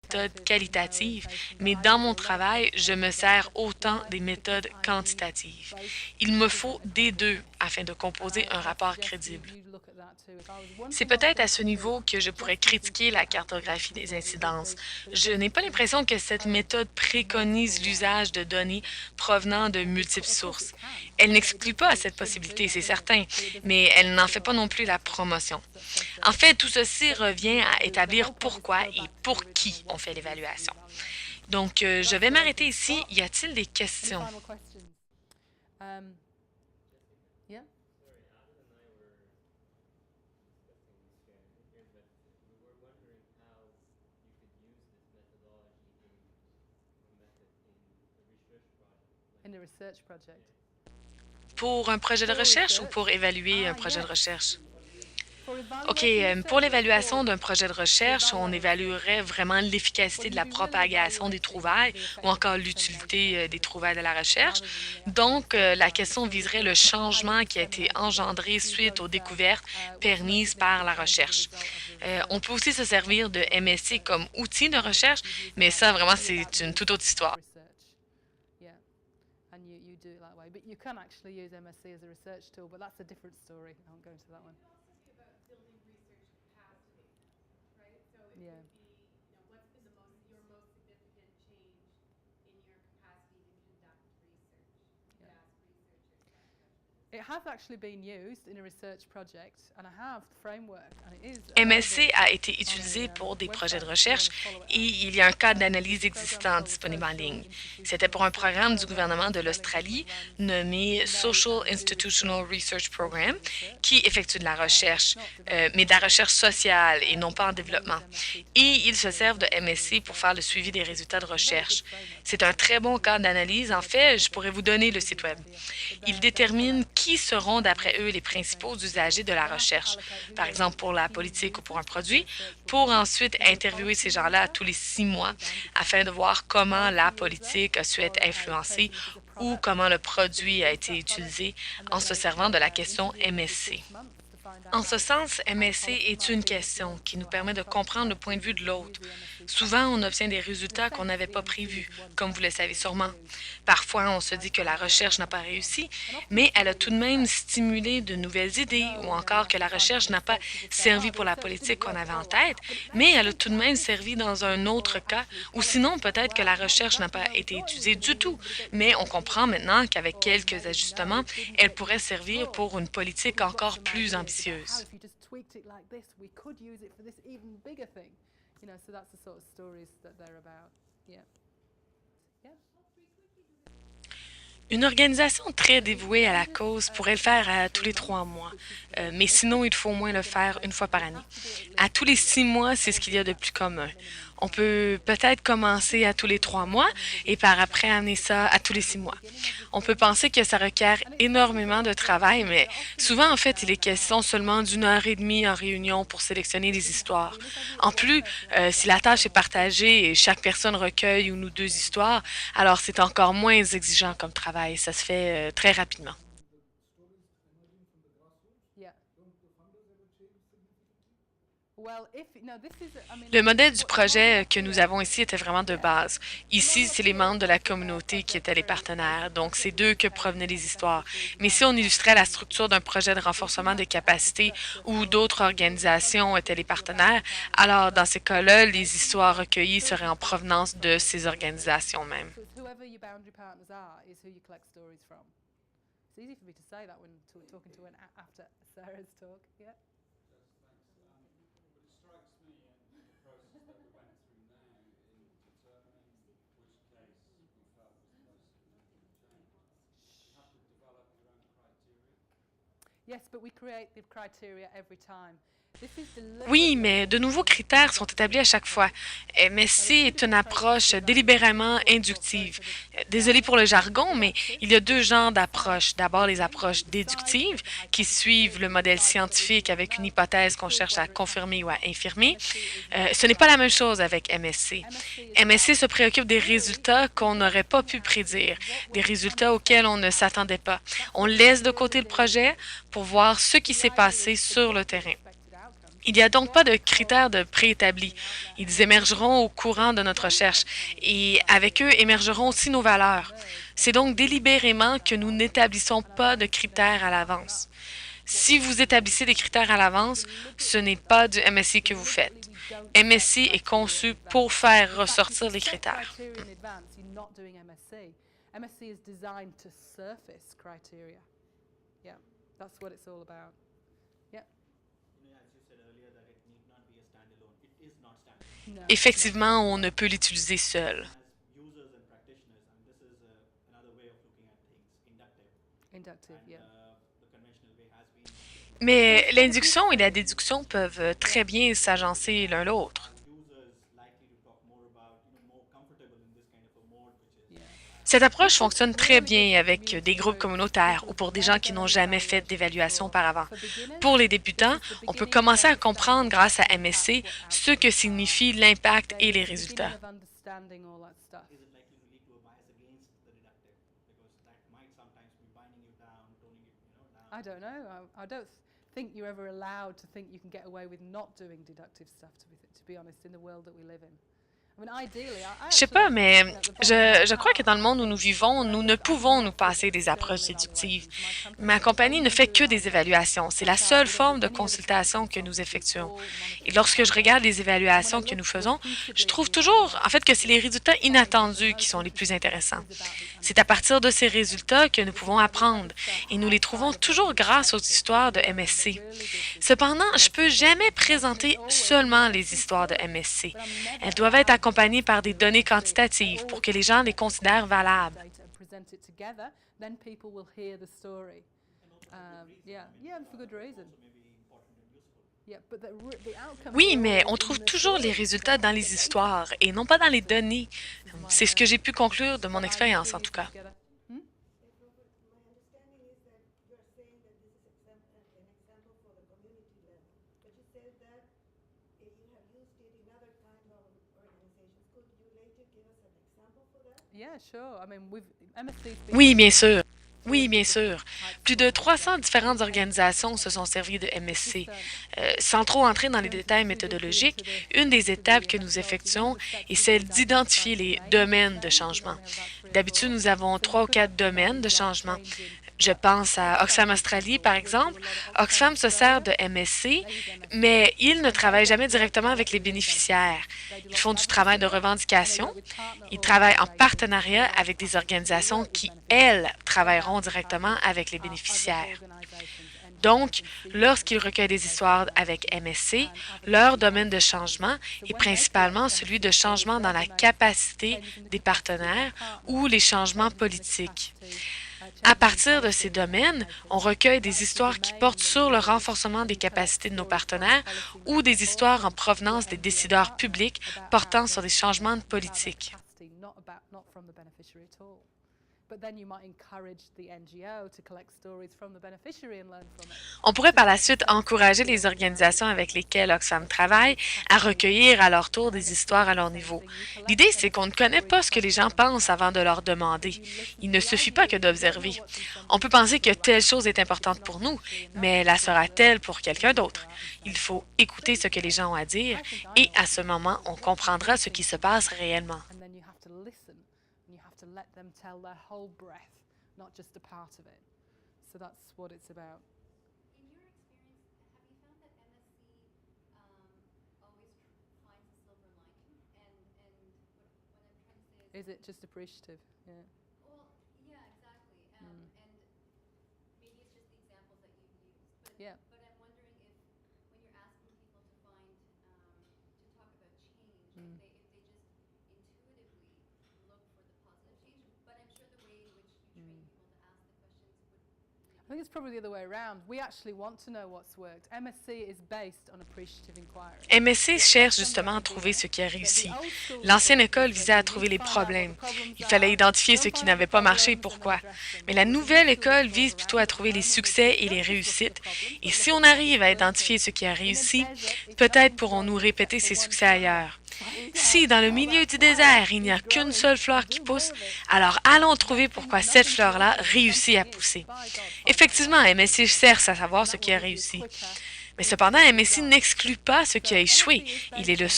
méthodes qualitatives, mais dans mon travail, je me sers autant des méthodes quantitatives. Il me faut des deux afin de composer un rapport crédible. C'est peut-être à ce niveau que je pourrais critiquer la cartographie des incidences. Je n'ai pas l'impression que cette méthode préconise l'usage de données provenant de multiples sources. Elle n'exclut pas cette possibilité, c'est certain, mais elle n'en fait pas non plus la promotion. En fait, tout ceci revient à établir pourquoi et pour qui on fait l'évaluation. Donc, je vais m'arrêter ici. Y a-t-il des questions? Pour un projet de recherche ou pour évaluer un projet de recherche? OK, pour l'évaluation d'un projet de recherche, on évaluerait vraiment l'efficacité de la propagation des trouvailles ou encore l'utilité des trouvailles de la recherche. Donc, la question viserait le changement qui a été engendré suite aux découvertes permises par la recherche. On peut aussi se servir de MSC comme outil de recherche, mais ça, vraiment, c'est une toute autre histoire. MSC a été utilisé pour des projets de recherche et il y a un cadre d'analyse existant disponible en ligne. C'était pour un programme du gouvernement de l'Australie nommé Social Institutional Research Program qui effectue de la recherche, mais de la recherche sociale et non pas en développement. Et ils se servent de MSC pour faire le suivi des résultats de recherche. C'est un très bon cadre d'analyse. En fait, je pourrais vous donner le site Web. Ils déterminent qui seront, d'après eux, les principaux usagers de la recherche, par exemple pour la politique ou pour un produit, pour ensuite interviewer ces gens-là tous les 6 mois afin de voir comment la politique a su être influencée ou comment le produit a été utilisé en se servant de la question MSC. En ce sens, MSC est une question qui nous permet de comprendre le point de vue de l'autre. Souvent, on obtient des résultats qu'on n'avait pas prévus, comme vous le savez sûrement. Parfois, on se dit que la recherche n'a pas réussi, mais elle a tout de même stimulé de nouvelles idées, ou encore que la recherche n'a pas servi pour la politique qu'on avait en tête, mais elle a tout de même servi dans un autre cas, ou sinon peut-être que la recherche n'a pas été utilisée du tout, mais on comprend maintenant qu'avec quelques ajustements, elle pourrait servir pour une politique encore plus ambitieuse. Une organisation très dévouée à la cause pourrait le faire à tous les 3 mois, mais sinon, il faut au moins le faire une fois par année. À tous les 6 mois, c'est ce qu'il y a de plus commun. On peut peut-être commencer à tous les 3 mois et par après amener ça à tous les 6 mois. On peut penser que ça requiert énormément de travail, mais souvent, en fait, il est question seulement d'1 heure et demie en réunion pour sélectionner les histoires. En plus, si la tâche est partagée et chaque personne recueille une ou deux histoires, alors c'est encore moins exigeant comme travail. Ça se fait très rapidement. Le modèle du projet que nous avons ici était vraiment de base. Ici, c'est les membres de la communauté qui étaient les partenaires, donc c'est d'eux que provenaient les histoires. Mais si on illustrait la structure d'un projet de renforcement des capacités où d'autres organisations étaient les partenaires, alors dans ces cas-là, les histoires recueillies seraient en provenance de ces organisations même. Oui, mais de nouveaux critères sont établis à chaque fois. MSC est une approche délibérément inductive. Désolé pour le jargon, mais il y a deux genres d'approches. D'abord, les approches déductives, qui suivent le modèle scientifique avec une hypothèse qu'on cherche à confirmer ou à infirmer. Ce n'est pas la même chose avec MSC. MSC se préoccupe des résultats qu'on n'aurait pas pu prédire, des résultats auxquels on ne s'attendait pas. On laisse de côté le projet pour voir ce qui s'est passé sur le terrain. Il n'y a donc pas de critères de préétablis. Ils émergeront au courant de notre recherche et avec eux émergeront aussi nos valeurs. C'est donc délibérément que nous n'établissons pas de critères à l'avance. Si vous établissez des critères à l'avance, ce n'est pas du MSC que vous faites. MSC est conçu pour faire ressortir les critères. Effectivement, on ne peut l'utiliser seul. Mais l'induction et la déduction peuvent très bien s'agencer l'un l'autre. Cette approche fonctionne très bien avec des groupes communautaires ou pour des gens qui n'ont jamais fait d'évaluation auparavant. Pour les débutants, on peut commencer à comprendre grâce à MSC ce que signifie l'impact et les résultats. Je sais pas, mais je crois que dans le monde où nous vivons, nous ne pouvons nous passer des approches déductives. Ma compagnie ne fait que des évaluations. C'est la seule forme de consultation que nous effectuons. Et lorsque je regarde les évaluations que nous faisons, je trouve toujours, en fait, que c'est les résultats inattendus qui sont les plus intéressants. C'est à partir de ces résultats que nous pouvons apprendre, et nous les trouvons toujours grâce aux histoires de MSC. Cependant, je peux jamais présenter seulement les histoires de MSC. Elles doivent être accompagnées par des données quantitatives pour que les gens les considèrent valables. Oui, mais on trouve toujours les résultats dans les histoires et non pas dans les données. C'est ce que j'ai pu conclure de mon expérience, en tout cas. Oui, bien sûr. Oui, bien sûr. Plus de 300 différentes organisations se sont servies de MSC. Sans trop entrer dans les détails méthodologiques, une des étapes que nous effectuons est celle d'identifier les domaines de changement. D'habitude, nous avons 3 ou 4 domaines de changement. Je pense à Oxfam Australie, par exemple. Oxfam se sert de MSC, mais ils ne travaillent jamais directement avec les bénéficiaires. Ils font du travail de revendication. Ils travaillent en partenariat avec des organisations qui, elles, travailleront directement avec les bénéficiaires. Donc, lorsqu'ils recueillent des histoires avec MSC, leur domaine de changement est principalement celui de changement dans la capacité des partenaires ou les changements politiques. À partir de ces domaines, on recueille des histoires qui portent sur le renforcement des capacités de nos partenaires ou des histoires en provenance des décideurs publics portant sur des changements de politique. On pourrait par la suite encourager les organisations avec lesquelles Oxfam travaille à recueillir à leur tour des histoires à leur niveau. L'idée, c'est qu'on ne connaît pas ce que les gens pensent avant de leur demander. Il ne suffit pas que d'observer. On peut penser que telle chose est importante pour nous, mais la sera-t-elle pour quelqu'un d'autre? Il faut écouter ce que les gens ont à dire et à ce moment, on comprendra ce qui se passe réellement. MSC cherche justement à trouver ce qui a réussi. L'ancienne école visait à trouver les problèmes. Il fallait identifier ce qui n'avait pas marché et pourquoi. Mais la nouvelle école vise plutôt à trouver les succès et les réussites. Et si on arrive à identifier ce qui a réussi, peut-être pourrons-nous répéter ces succès ailleurs. Si dans le milieu du désert, il n'y a qu'une seule fleur qui pousse, alors allons trouver pourquoi cette fleur-là réussit à pousser. Effectivement, MSC cherche à savoir ce qui a réussi. Mais cependant, MSI n'exclut pas ce qui a échoué. Il est le